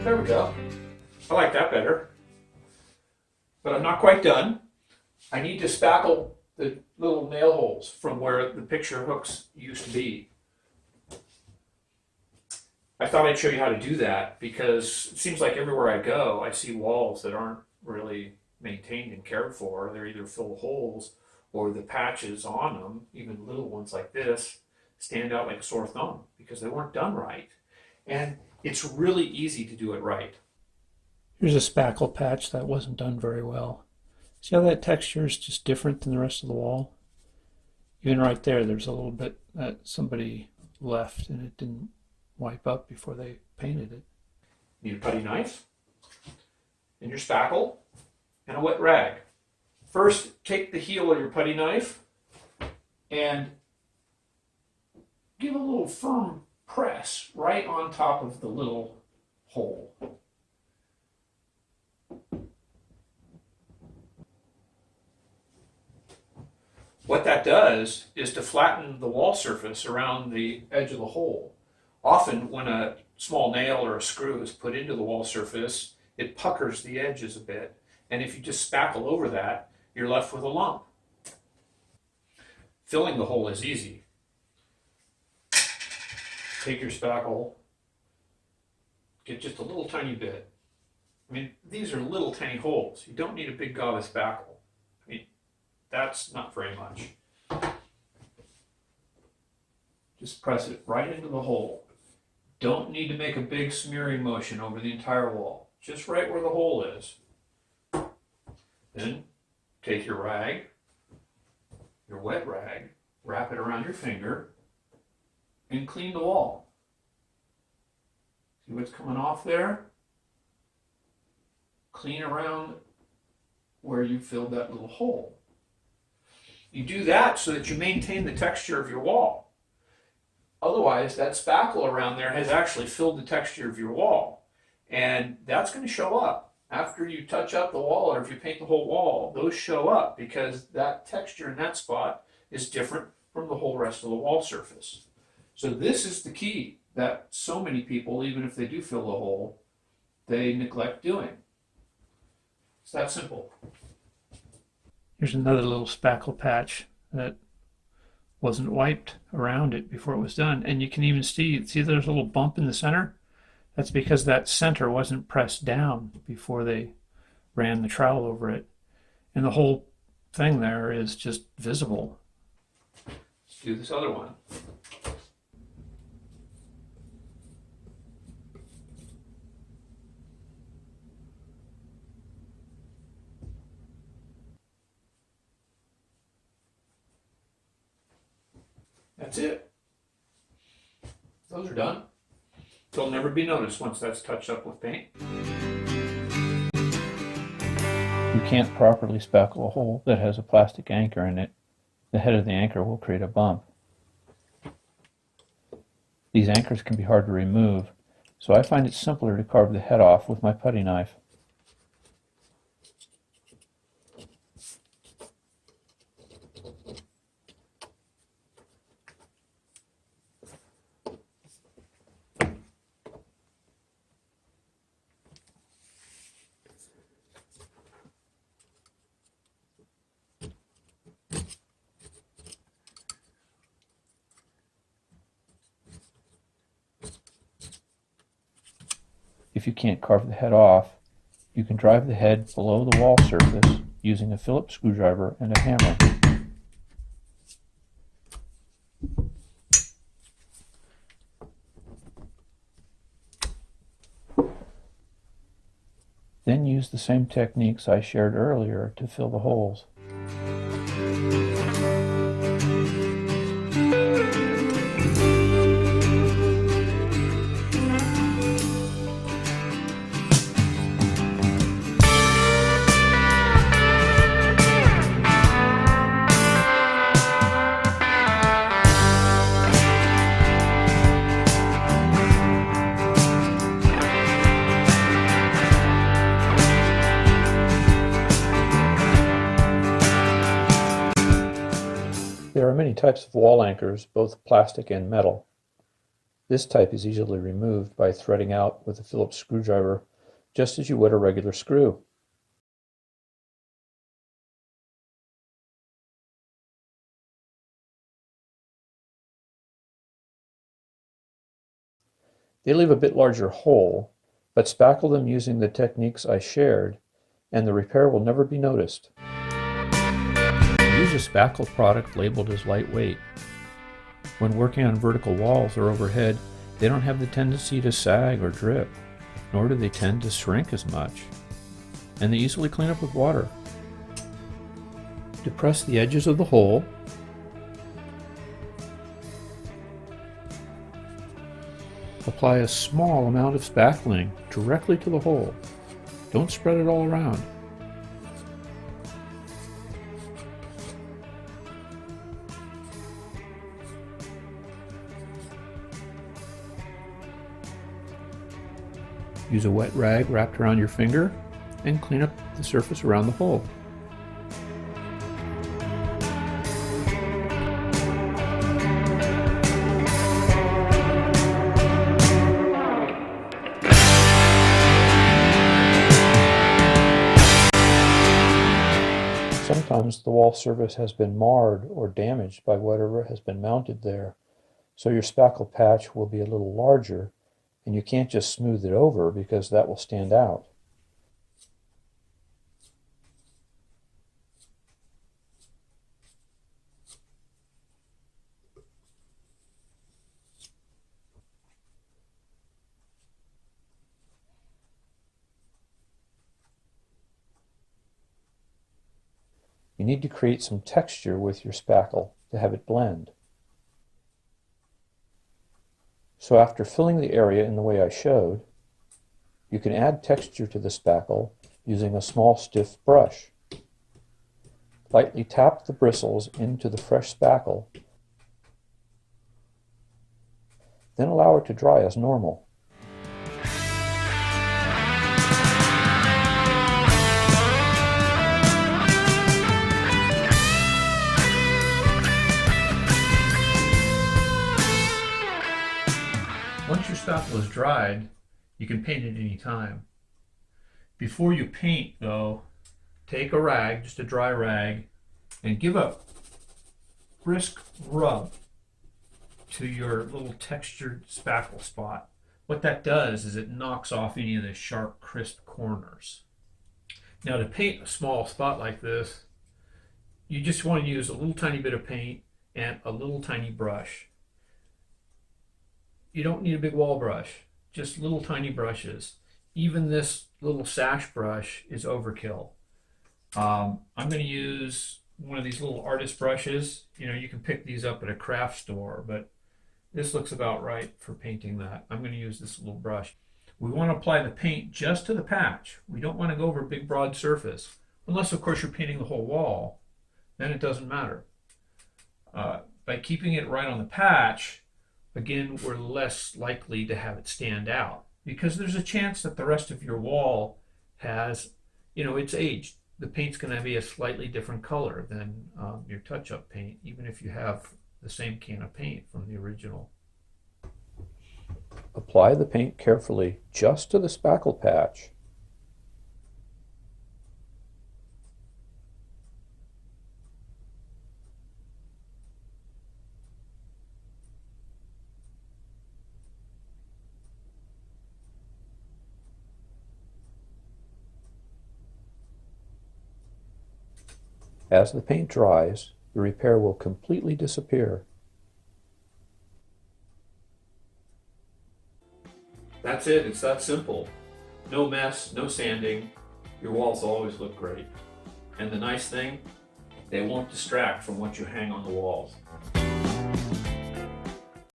There we go. I like that better. But I'm not quite done. I need to spackle the little nail holes from where the picture hooks used to be. I thought I'd show you how to do that because it seems like everywhere I go, I see walls that aren't really maintained and cared for. They're either full of holes or the patches on them, even little ones like this, stand out like a sore thumb because they weren't done right. And it's really easy to do it right. Here's a spackle patch that wasn't done very well. See how that texture is just different than the rest of the wall? Even right there, there's a little bit that somebody left and it didn't wipe up before they painted it. Need a putty knife and your spackle and a wet rag. First, take the heel of your putty knife and give a little firm press right on top of the little hole. What that does is to flatten the wall surface around the edge of the hole. Often when a small nail or a screw is put into the wall surface, it puckers the edges a bit. And if you just spackle over that, you're left with a lump. Filling the hole is easy. Take your spackle, get just a little tiny bit. I mean, these are little tiny holes. You don't need a big gob of spackle. I mean, that's not very much. Just press it right into the hole. Don't need to make a big smearing motion over the entire wall. Just right where the hole is. Then take your rag, your wet rag, wrap it around your finger, and clean the wall. See what's coming off there? Clean around where you filled that little hole. You do that so that you maintain the texture of your wall. Otherwise, that spackle around there has actually filled the texture of your wall. And that's going to show up. After you touch up the wall, or if you paint the whole wall, those show up because that texture in that spot is different from the whole rest of the wall surface. So this is the key that so many people, even if they do fill the hole, they neglect doing. It's that simple. Here's another little spackle patch that wasn't wiped around it before it was done. And you can even see there's a little bump in the center? That's because that center wasn't pressed down before they ran the trowel over it. And the whole thing there is just visible. Let's do this other one. That's it. Those are done. They'll never be noticed once that's touched up with paint. You can't properly spackle a hole that has a plastic anchor in it. The head of the anchor will create a bump. These anchors can be hard to remove, so I find it simpler to carve the head off with my putty knife. If you can't carve the head off, you can drive the head below the wall surface using a Phillips screwdriver and a hammer. Then use the same techniques I shared earlier to fill the holes. There are many types of wall anchors, both plastic and metal. This type is easily removed by threading out with a Phillips screwdriver, just as you would a regular screw. They leave a bit larger hole, but spackle them using the techniques I shared, and the repair will never be noticed. Use a spackle product labeled as lightweight. When working on vertical walls or overhead, they don't have the tendency to sag or drip, nor do they tend to shrink as much, and they easily clean up with water. Depress the edges of the hole. Apply a small amount of spackling directly to the hole. Don't spread it all around. Use a wet rag wrapped around your finger and clean up the surface around the hole. Sometimes the wall surface has been marred or damaged by whatever has been mounted there, so your spackle patch will be a little larger, and you can't just smooth it over because that will stand out. You need to create some texture with your spackle to have it blend. So after filling the area in the way I showed, you can add texture to the spackle using a small stiff brush. Lightly tap the bristles into the fresh spackle, then allow it to dry as normal. Once your spackle is dried, you can paint it any time. Before you paint, though, take a rag, just a dry rag, and give a brisk rub to your little textured spackle spot. What that does is it knocks off any of the sharp, crisp corners. Now, to paint a small spot like this, you just want to use a little tiny bit of paint and a little tiny brush. You don't need a big wall brush, just little tiny brushes. Even this little sash brush is overkill. I'm going to use one of these little artist brushes. You know, you can pick these up at a craft store, but this looks about right for painting that. I'm going to use this little brush. We want to apply the paint just to the patch. We don't want to go over a big broad surface. Unless, of course, you're painting the whole wall, then it doesn't matter. By keeping it right on the patch, again, we're less likely to have it stand out because there's a chance that the rest of your wall has, it's aged. The paint's going to be a slightly different color than your touch-up paint, even if you have the same can of paint from the original. Apply the paint carefully just to the spackle patch. As the paint dries, the repair will completely disappear. That's it, it's that simple. No mess, no sanding. Your walls always look great. And the nice thing, they won't distract from what you hang on the walls.